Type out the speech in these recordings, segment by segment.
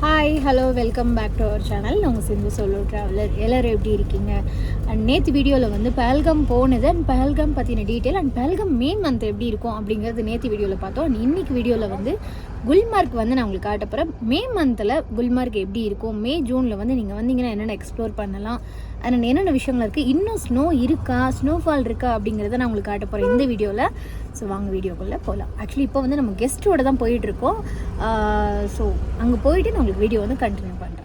Hi hello welcome back to our channel. நாங்கள் Sindhu solo traveller. எல்லோரும் எப்படி இருக்கீங்க? அண்ட் நேற்று வீடியோவில் வந்து பஹல்காம் போனது அண்ட் பஹல்காம் பற்றின detail and Pahalgam May month எப்படி இருக்கும் அப்படிங்கிறது நேற்று வீடியோவில் பார்த்தோம். அண்ட் இன்றைக்கி வீடியோவில் வந்து குல்மார்க் வந்து நான் உங்களுக்கு காட்ட போகிறேன். மே மந்தில் குல்மார்க் எப்படி இருக்கும், மே ஜூனில் வந்து நீங்கள் வந்தீங்கன்னா என்னென்ன எக்ஸ்ப்ளோர் பண்ணலாம், அதில் என்னென்ன விஷயங்கள் இருக்குது, இன்னும் ஸ்னோ இருக்கா, ஸ்னோஃபால் இருக்கா அப்படிங்கிறத நான் உங்களுக்கு காட்ட போகிறேன் இந்த வீடியோவில். ஸோ வாங்க வீடியோக்குள்ளே போகலாம். ஆக்சுவலி இப்போ வந்து நம்ம கெஸ்ட்டோட தான் போயிட்டுருக்கோம். ஸோ அங்கே போயிட்டு நான் உங்களுக்கு வீடியோ வந்து கண்டினியூ பண்ணுறேன்.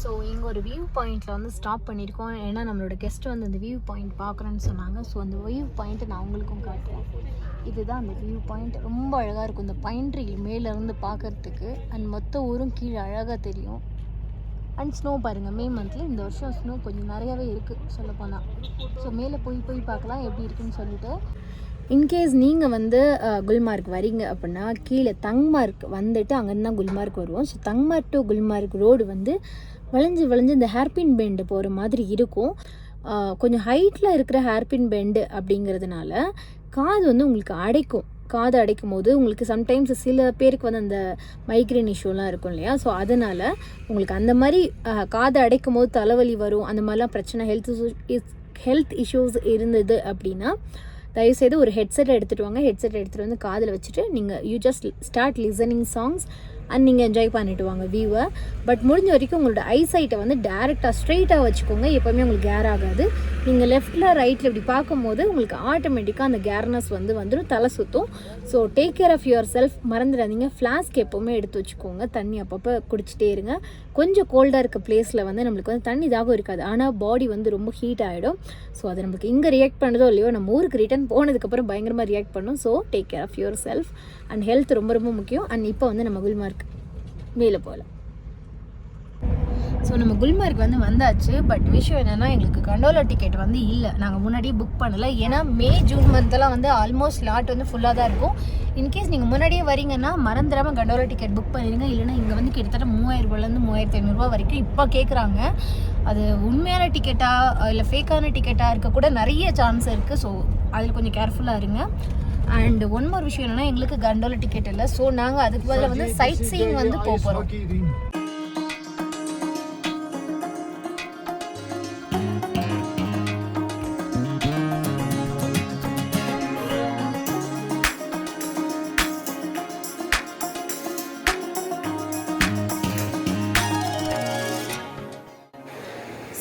ஸோ இங்கே ஒரு வியூ பாயிண்ட்டில் வந்து ஸ்டாப் பண்ணியிருக்கோம். ஏன்னா நம்மளோட கெஸ்ட் வந்து அந்த வியூ பாயிண்ட் பார்க்குறேன்னு சொன்னாங்க. ஸோ அந்த வியூ பாயிண்ட்டை நான் உங்களுக்கும் காட்டுறேன். இதுதான் அந்த வியூ பாயிண்ட். ரொம்ப அழகாக இருக்கும் இந்த பைன் ட்ரீ மேலேருந்து பார்க்குறதுக்கு. அண்ட் மொத்த ஊரும் கீழே அழகாக தெரியும். அண்ட் ஸ்னோ பாருங்கள், மே மந்தில் இந்த வருஷம் ஸ்னோ கொஞ்சம் நிறையாவே இருக்குது சொல்லப்போனால். ஸோ மேலே போய் பார்க்கலாம் எப்படி இருக்குன்னு சொல்லிட்டு. இன்கேஸ் நீங்கள் வந்து குல்மார்க் வரீங்க அப்படின்னா கீழே தங்மார்க் வந்துட்டு அங்கேருந்து தான் குல்மார்க் வருவோம். ஸோ தங்மார்க் டு குல்மார்க் ரோடு வந்து வளைஞ்சு இந்த ஹேர்பின் பெண்டு போகிற மாதிரி இருக்கும். கொஞ்சம் ஹைட்டில் இருக்கிற ஹேர்பின் பெண்டு அப்படிங்கிறதுனால காது வந்து உங்களுக்கு அடைக்கும். காது அடைக்கும் போது உங்களுக்கு சம்டைம்ஸ் சில பேருக்கு வந்து அந்த மைக்ரேன் இஷ்யூலாம் இருக்கும் இல்லையா. ஸோ அதனால் உங்களுக்கு அந்த மாதிரி காது அடைக்கும் போது தலைவலி வரும், அந்த மாதிரிலாம் பிரச்சனை ஹெல்த் இஷ்யூஸ் இருந்தது அப்படின்னா தயவுசெய்து ஒரு ஹெட்செட் எடுத்துகிட்டு வாங்க. ஹெட்செட் எடுத்துகிட்டு வந்து காதில் வச்சுட்டு நீங்கள் you just start listening songs and நீங்கள் என்ஜாய் பண்ணிட்டு வாங்க வியூவை. பட் முடிஞ்ச வரைக்கும் உங்களோட ஐசைட்டை வந்து டேரெக்டாக ஸ்ட்ரெயிட்டாக வச்சுக்கோங்க. எப்போவுமே உங்களுக்கு கேர் ஆகாது. நீங்கள் லெஃப்ட்டில் ரைட்டில் இப்படி பார்க்கும்போது உங்களுக்கு ஆட்டோமேட்டிக்காக அந்த கேர்னஸ் வந்துடும், தலை சுற்றும். So take care of yourself. மறந்துடாதீங்க. ஃப்ளாஸ்க் எப்போவுமே எடுத்து வச்சுக்கோங்க. தண்ணி அப்பப்போ குடிச்சிட்டே இருங்க. கொஞ்சம் கோல்டாக இருக்க பிளேஸில் வந்து நம்மளுக்கு வந்து தண்ணி தாகம் இருக்காது, ஆனால் பாடி வந்து ரொம்ப ஹீட் ஆகிடும். ஸோ அது நம்மளுக்கு இங்கே ரியாக்ட் பண்ணதோ இல்லையோ நம்ம ஊருக்கு ரிட்டர்ன் போனதுக்கப்புறம் பயங்கரமாக ரியாக்ட் பண்ணும். So take care of yourself and health ரொம்ப ரொம்ப முக்கியம். அண்ட் இப்போ வந்து நம்ம குல்மார்க் மேலே போகலாம். ஸோ நம்ம குல்மார்க் வந்து வந்தாச்சு. பட் விஷயம் என்னென்னா எங்களுக்கு கண்டோலா டிக்கெட் வந்து இல்லை. நாங்கள் முன்னாடியே புக் பண்ணலை. ஏன்னா மே ஜூன் மந்த்தெல்லாம் வந்து ஆல்மோஸ்ட் லாட் வந்து ஃபுல்லாக தான் இருக்கும். இன்கேஸ் நீங்கள் முன்னாடியே வரீங்கன்னா மறந்துடாமல் கண்டோலா டிக்கெட் புக் பண்ணிடுங்க. இல்லைன்னா இங்கே வந்து கிட்டத்தட்ட 3000 3500 வரைக்கும் இப்போ கேட்குறாங்க. அது உண்மையான டிக்கெட்டா இல்லை ஃபேக்கான டிக்கெட்டாக இருக்க கூட நிறைய சான்ஸ் இருக்குது. ஸோ அதில் கொஞ்சம் கேர்ஃபுல்லாக இருங்க. அண்ட் ஒன் மோர் விஷயம் என்னென்னா எங்களுக்கு கண்டோலா டிக்கெட் இல்லை. ஸோ நாங்கள் அதுக்கு பதிலாக வந்து சைட் சீயிங் வந்து போகிறோம்.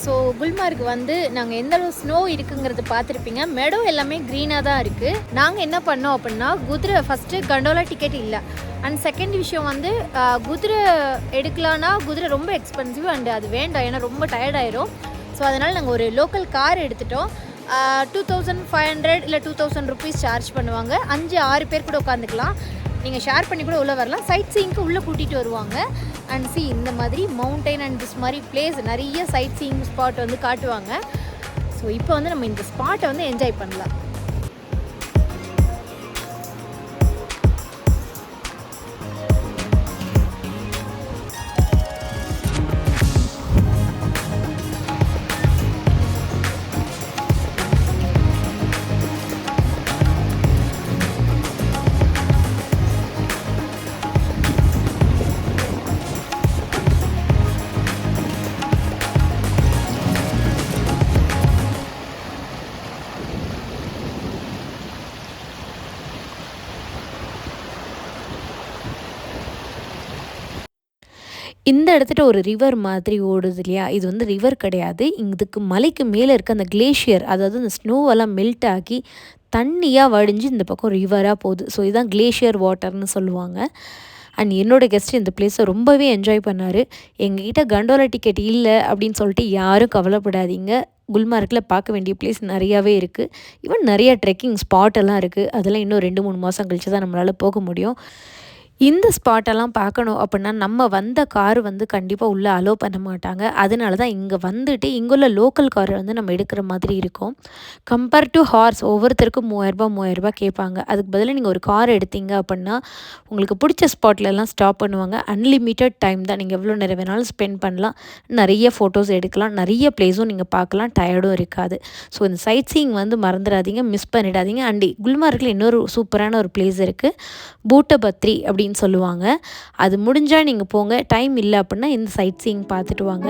ஸோ குல்மார்க் வந்து நாங்கள் எந்த அளவு ஸ்னோ இருக்குங்கிறது பார்த்துருப்பீங்க. மெடோ எல்லாமே க்ரீனாக தான் இருக்குது. நாங்கள் என்ன பண்ணோம் அப்படின்னா குதிரை ஃபஸ்ட்டு கண்டோலா டிக்கெட் இல்லை. அண்ட் செகண்ட் விஷயம் வந்து குதிரை எடுக்கலான்னா குதிரை ரொம்ப எக்ஸ்பென்சிவ் அண்ட் அது வேண்டாம், ஏன்னா ரொம்ப டயர்டாயிரும். ஸோ அதனால் நாங்கள் ஒரு லோக்கல் கார் எடுத்துட்டோம். 2500 இல்லை 2000 ருபீஸ் சார்ஜ் பண்ணுவாங்க. 5-6 பேர் கூட உட்காந்துக்கலாம். நீங்கள் ஷேர் பண்ணி கூட உள்ளே வரலாம். சைட் சீயிங்க்கு உள்ளே கூட்டிகிட்டு வருவாங்க. அண்ட் சி இந்த மாதிரி மவுண்டைன் அண்ட் திஸ் மாதிரி பிளேஸ் நிறைய சைட் சீயிங் ஸ்பாட் வந்து காட்டுவாங்க. ஸோ இப்போ வந்து நம்ம இந்த ஸ்பாட்டை வந்து என்ஜாய் பண்ணலாம். இந்த இடத்துல ஒரு ரிவர் மாதிரி ஓடுது இல்லையா, இது வந்து ரிவர் கிடையாது. இதுக்கு மலைக்கு மேலே இருக்க அந்த கிளேஷியர், அதாவது அந்த ஸ்னோவெல்லாம் மெல்ட் ஆகி தண்ணியாக வடிஞ்சு இந்த பக்கம் ரிவராக போகுது. ஸோ இதுதான் கிளேஷியர் வாட்டர்னு சொல்லுவாங்க. அண்ட் என்னோடய கெஸ்ட் இந்த பிளேஸை ரொம்பவே என்ஜாய் பண்ணார். எங்ககிட்ட கண்டோலா டிக்கெட் இல்லை அப்படின்னு சொல்லிட்டு யாரும் கவலைப்படாதீங்க. குல்மார்க்கில் பார்க்க வேண்டிய பிளேஸ் நிறையாவே இருக்குது. ஈவன் நிறைய ட்ரெக்கிங் ஸ்பாட் எல்லாம் இருக்குது. அதெல்லாம் இன்னும் 2-3 மாதம் கழிச்சு தான் நம்மளால் போக முடியும். இந்த ஸ்பாட்டெல்லாம் பார்க்கணும் அப்படின்னா நம்ம வந்த கார் வந்து கண்டிப்பாக உள்ளே அலோவ் பண்ண மாட்டாங்க. அதனால தான் இங்கே வந்துட்டு இங்குள்ள லோக்கல் காரை வந்து நம்ம எடுக்கிற மாதிரி இருக்கும். கம்பேர் டு ஹார்ஸ் ஒவ்வொருத்தருக்கும் 3000 கேட்பாங்க. அதுக்கு பதிலாக நீங்கள் ஒரு கார் எடுத்தீங்க அப்படின்னா உங்களுக்கு பிடிச்ச ஸ்பாட்லலாம் ஸ்டாப் பண்ணுவாங்க. அன்லிமிட்டட் டைம் தான், நீங்கள் எவ்வளோ நேரம் வேணாலும் ஸ்பெண்ட் பண்ணலாம். நிறைய ஃபோட்டோஸ் எடுக்கலாம், நிறைய பிளேஸும் நீங்கள் பார்க்கலாம், டயர்டும் இருக்காது. ஸோ இந்த சைட் சீயிங் வந்து மறந்துடாதீங்க, மிஸ் பண்ணிடாதீங்க. அண்ட் குல்மார்கில் இன்னொரு சூப்பரான ஒரு பிளேஸ் இருக்குது, பூட்டபத்ரி அப்படின்னு சொல்லுவாங்க. அது முடிஞ்சால் நீங்கள் போங்க, டைம் இல்லை அப்படின்னா இந்த சைட் சீயிங் பார்த்துட்டு வாங்க.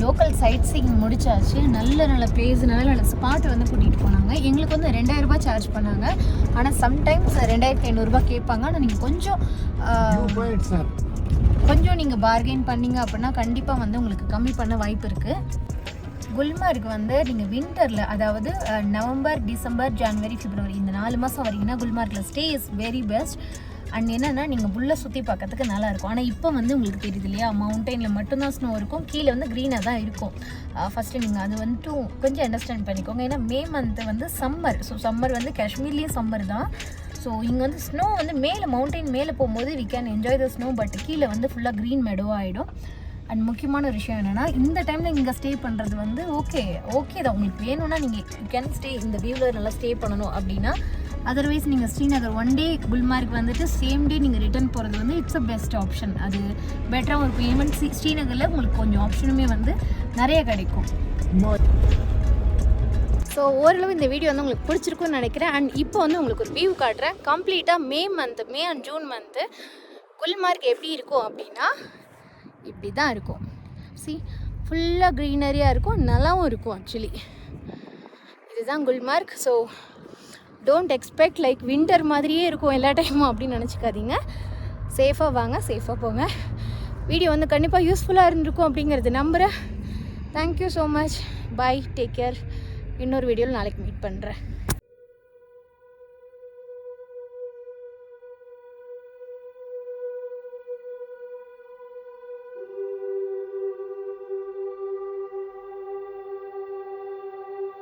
லோக்கல் சைட் சீயிங் முடிச்சாச்சு. நல்ல பிளேஸ், நல்ல ஸ்பாட் வந்து கூட்டிகிட்டு போனாங்க. எங்களுக்கு வந்து 2000 ரூபாய் சார்ஜ் பண்ணாங்க. ஆனால் சம்டைம்ஸ் 2500 ரூபாய் கேட்பாங்க. ஆனால் நீங்கள் கொஞ்சம் நீங்கள் பார்கெயின் பண்ணிங்க அப்படின்னா கண்டிப்பாக வந்து உங்களுக்கு கம்மி பண்ண வாய்ப்பு இருக்குது. குல்மார்க் வந்து நீங்கள் வின்டரில், அதாவது நவம்பர், டிசம்பர், ஜனவரி, பிப்ரவரி இந்த 4 மாதம் வரீங்கன்னா குல்மார்க்கில் stay is very best. And என்னென்னா நீங்கள் புல்லை சுற்றி பார்க்கறதுக்கு நல்லாயிருக்கும். ஆனால் இப்போ வந்து உங்களுக்கு தெரியுது இல்லையா, மவுண்டெயினில் மட்டும்தான் ஸ்னோ இருக்கும், கீழே வந்து க்ரீனாக தான் இருக்கும். ஃபஸ்ட்டு நீங்கள் அது வந்துட்டு கொஞ்சம் அண்டர்ஸ்டாண்ட் பண்ணிக்கோங்க. ஏன்னா மே மந்த்து வந்து சம்மர். ஸோ சம்மர் வந்து காஷ்மீர்லேயும் சம்மர் தான். ஸோ இங்கே வந்து ஸ்னோ வந்து மேலே மவுண்டெயின் மேலே போகும்போது we can enjoy the snow. But கீழே வந்து ஃபுல்லாக க்ரீன் மெடோவாக ஆகிடும். அண்ட் முக்கியமான ஒரு விஷயம் என்னென்னா, இந்த டைமில் இங்கே ஸ்டே பண்ணுறது வந்து ஓகே தான். உங்களுக்கு வேணும்னா நீங்கள் யூ கேன் ஸ்டே, இந்த வியூவில் நல்லா ஸ்டே பண்ணணும் அப்படின்னா. அதர்வைஸ் நீங்கள் ஸ்ரீநகர் 1 டே குல்மார்க் வந்துட்டு சேம் டே நீங்கள் ரிட்டர்ன் போகிறது வந்து இட்ஸ் அ பெஸ்ட் ஆப்ஷன். அது பெட்டராக ஒரு பேமெண்ட். ஸ்ரீநகரில் உங்களுக்கு கொஞ்சம் ஆப்ஷனுமே வந்து நிறைய கிடைக்கும். ஸோ ஓரளவு இந்த வீடியோ வந்து உங்களுக்கு பிடிச்சிருக்குன்னு நினைக்கிறேன். அண்ட் இப்போ வந்து உங்களுக்கு ஒரு வியூ காட்டுறேன். கம்ப்ளீட்டாக May and June month Gulmarg எப்படி இருக்கும் அப்படின்னா இப்படி தான் இருக்கும். ஃபுல்லாக க்ரீனரியாக இருக்கும், நல்லாவும் இருக்கும். ஆக்சுவலி இதுதான் Gulmarg. So don't expect like winter மாதிரியே இருக்கும் எல்லா டைமும் அப்படின்னு நினச்சிக்காதீங்க. சேஃபாக வாங்க, சேஃபாக போங்க. வீடியோ வந்து கண்டிப்பாக யூஸ்ஃபுல்லாக இருந்திருக்கும் அப்படிங்கிறது நம்புகிறேன். Thank you so much. Bye, take care. இன்னொரு வீடியோவில் நாளைக்கு மீட் பண்ணுறேன்.